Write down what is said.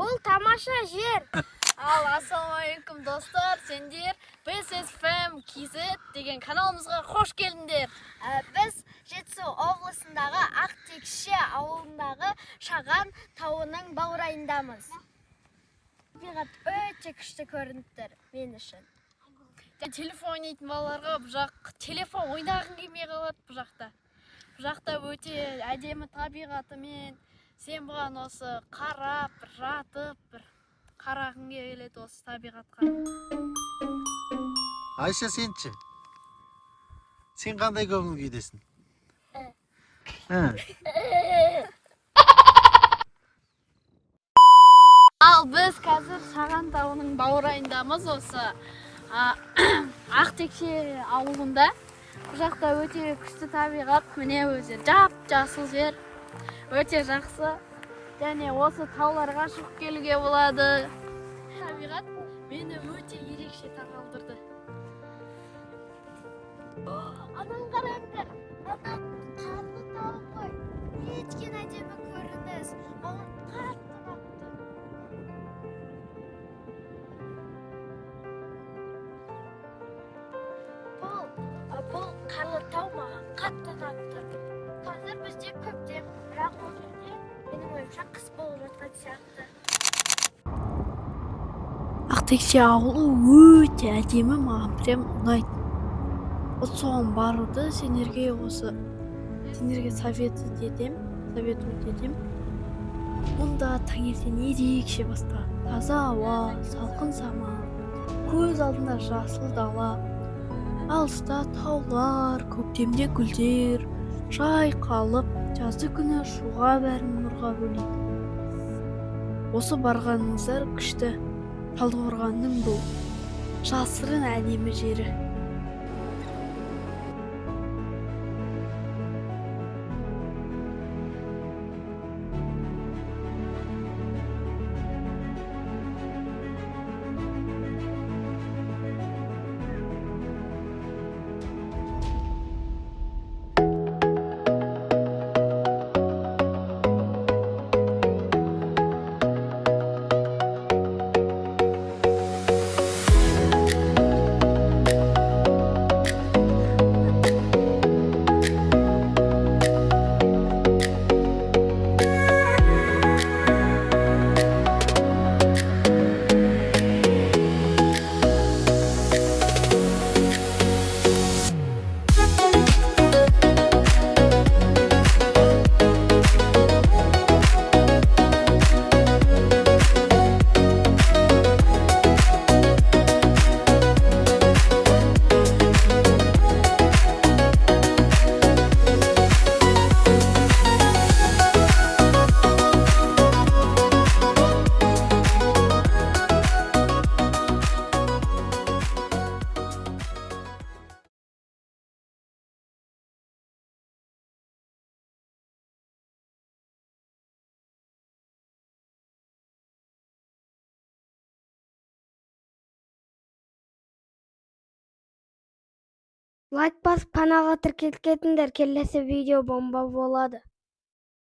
Бұл тамаша жер. Ассалаумалейкум достар, сендер BSFM KZ деген каналымызға қош келдіңдер. Біз Жетісу облысындағы Ақтекше ауылындағы Шаған тауының баурайындамыз. Табиғат өте күшті көрініп тұр мен үшін. Телефон ойнайтын балаларға бұл жақ телефон ойнағың келмей қалады бұл жақта. Бұл жақта өте әдемі табиғатымен сен бұған осы қарап, жатып, қарағың келеді осы табиғатқа. Айша, сенші? Сен қандай көңіл күйдесің? Ал біз қазір Шаған тауының баурайындамыз, осы Ақтекше ауылында. Бұл жақта өте күшті табиғат, міне өзі жап-жасыл жер, өте жақсы. Және осы тауларға шығып келуге болады. Табиғат мені өте ерекше таңғалдырды. Анан қараңдар, анан қарлы тау ғой. Неткен әдемі көрініс. Маған қатты ұнапты. Бұл қарлы тау маған қатты ұнапты. Қазір бізде көктем, бірақ ол жерде менің ойымша қыс болып жатқан сияқты. Ақтекше ауылы өте әдемі, маған прям ұнайды. Соған баруды сендерге совет етем. Мұнда таңертең ерекше басталады. Таза ауа, салқын самал, көз алдында жасыл дала, алыста таулар, көктемде гүлдер, жайқалып, жазды күні шуға бәрін нұрға бөлейді. Осы барғаныңыздар күшті. Талдықорғанның бұл жасырын әдемі жері. Лайк басып каналға тіркеліп кетіңдер, келесі видео бомба болады.